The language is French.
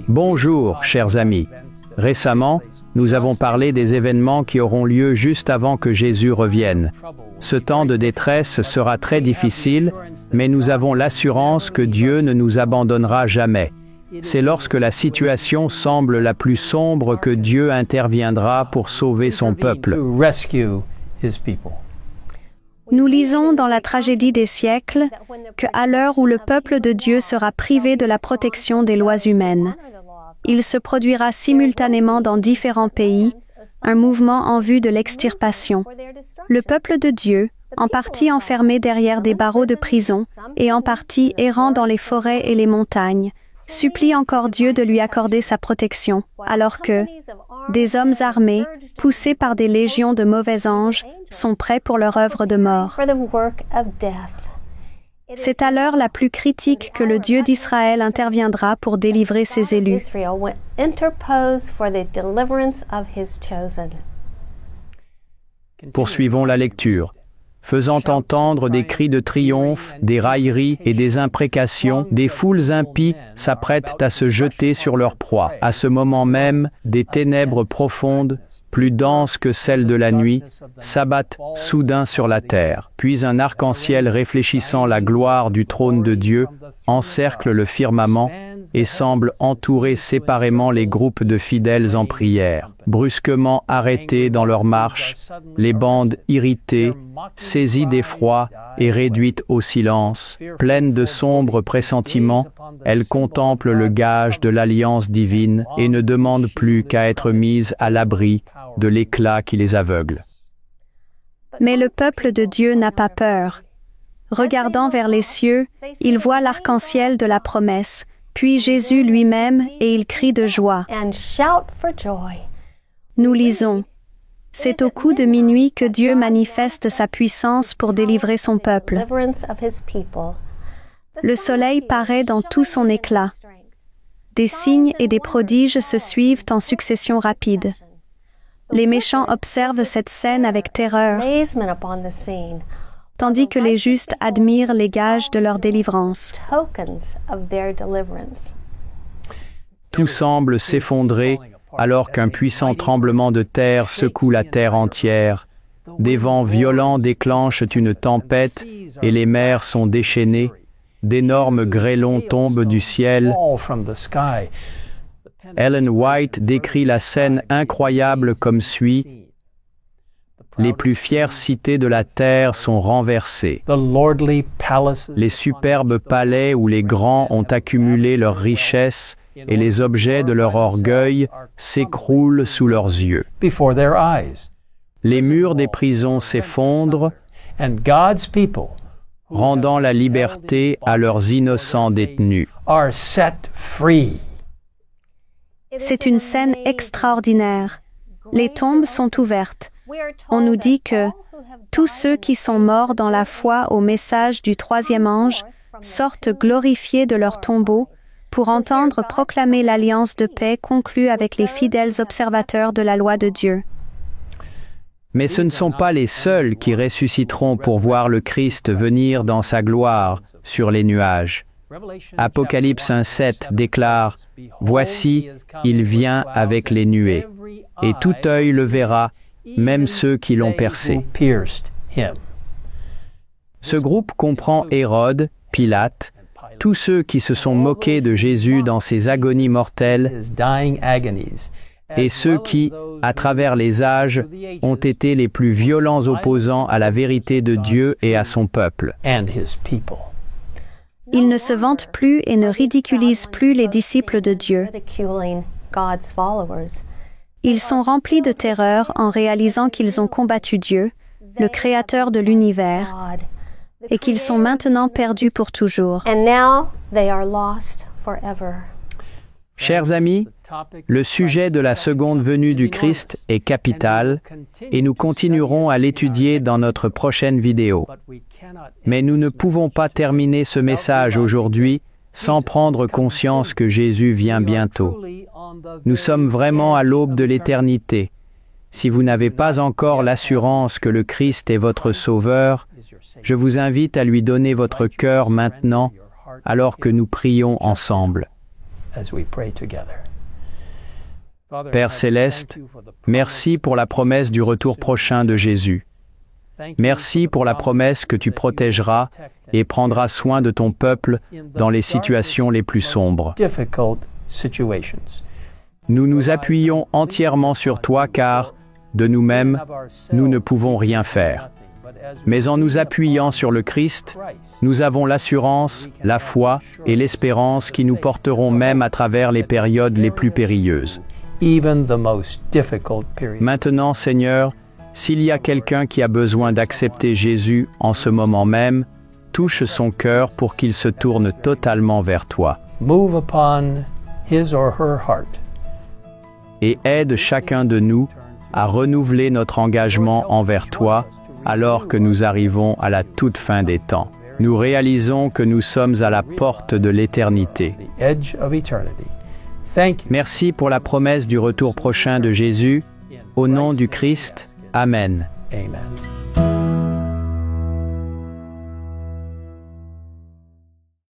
Bonjour, chers amis. Récemment, nous avons parlé des événements qui auront lieu juste avant que Jésus revienne. Ce temps de détresse sera très difficile, mais nous avons l'assurance que Dieu ne nous abandonnera jamais. C'est lorsque la situation semble la plus sombre que Dieu interviendra pour sauver son peuple. Nous lisons dans la tragédie des siècles qu'à l'heure où le peuple de Dieu sera privé de la protection des lois humaines, il se produira simultanément dans différents pays un mouvement en vue de l'extirpation. Le peuple de Dieu, en partie enfermé derrière des barreaux de prison et en partie errant dans les forêts et les montagnes, supplie encore Dieu de lui accorder sa protection, alors que des hommes armés, poussés par des légions de mauvais anges, sont prêts pour leur œuvre de mort. C'est à l'heure la plus critique que le Dieu d'Israël interviendra pour délivrer ses élus. Poursuivons la lecture. Faisant entendre des cris de triomphe, des railleries et des imprécations, des foules impies s'apprêtent à se jeter sur leur proie. À ce moment même, des ténèbres profondes, plus denses que celles de la nuit, s'abattent soudain sur la terre. Puis un arc-en-ciel réfléchissant la gloire du trône de Dieu encercle le firmament et semble entourer séparément les groupes de fidèles en prière. Brusquement arrêtées dans leur marche, les bandes irritées, saisies d'effroi et réduites au silence, pleines de sombres pressentiments, elles contemplent le gage de l'alliance divine et ne demandent plus qu'à être mises à l'abri de l'éclat qui les aveugle. Mais le peuple de Dieu n'a pas peur. Regardant vers les cieux, il voit l'arc-en-ciel de la promesse, puis Jésus lui-même, et il crie de joie. Nous lisons, « C'est au coup de minuit que Dieu manifeste sa puissance pour délivrer son peuple. Le soleil paraît dans tout son éclat. Des signes et des prodiges se suivent en succession rapide. Les méchants observent cette scène avec terreur, tandis que les justes admirent les gages de leur délivrance. Tout semble s'effondrer alors qu'un puissant tremblement de terre secoue la terre entière. Des vents violents déclenchent une tempête et les mers sont déchaînées. D'énormes grêlons tombent du ciel. Ellen White décrit la scène incroyable comme suit. Les plus fières cités de la terre sont renversées. Les superbes palais où les grands ont accumulé leurs richesses et les objets de leur orgueil s'écroulent sous leurs yeux. Les murs des prisons s'effondrent, rendant la liberté à leurs innocents détenus. C'est une scène extraordinaire. Les tombes sont ouvertes. On nous dit que tous ceux qui sont morts dans la foi au message du troisième ange sortent glorifiés de leur tombeau pour entendre proclamer l'alliance de paix conclue avec les fidèles observateurs de la loi de Dieu. Mais ce ne sont pas les seuls qui ressusciteront pour voir le Christ venir dans sa gloire sur les nuages. Apocalypse 1:7 déclare « Voici, il vient avec les nuées, et tout œil le verra, même ceux qui l'ont percé. » Ce groupe comprend Hérode, Pilate, tous ceux qui se sont moqués de Jésus dans ses agonies mortelles et ceux qui, à travers les âges, ont été les plus violents opposants à la vérité de Dieu et à son peuple. Ils ne se vantent plus et ne ridiculisent plus les disciples de Dieu. Ils sont remplis de terreur en réalisant qu'ils ont combattu Dieu, le Créateur de l'univers, et qu'ils sont maintenant perdus pour toujours. Chers amis, le sujet de la seconde venue du Christ est capital et nous continuerons à l'étudier dans notre prochaine vidéo. Mais nous ne pouvons pas terminer ce message aujourd'hui sans prendre conscience que Jésus vient bientôt. Nous sommes vraiment à l'aube de l'éternité. Si vous n'avez pas encore l'assurance que le Christ est votre Sauveur, je vous invite à lui donner votre cœur maintenant alors que nous prions ensemble. Père céleste, merci pour la promesse du retour prochain de Jésus. Merci pour la promesse que tu protégeras et prendras soin de ton peuple dans les situations les plus sombres. Nous nous appuyons entièrement sur toi car, de nous-mêmes, nous ne pouvons rien faire. Mais en nous appuyant sur le Christ, nous avons l'assurance, la foi et l'espérance qui nous porteront même à travers les périodes les plus périlleuses. Maintenant, Seigneur, s'il y a quelqu'un qui a besoin d'accepter Jésus en ce moment même, touche son cœur pour qu'il se tourne totalement vers toi. Et aide chacun de nous à renouveler notre engagement envers toi alors que nous arrivons à la toute fin des temps. Nous réalisons que nous sommes à la porte de l'éternité. Merci pour la promesse du retour prochain de Jésus. Au nom du Christ, Amen. Amen.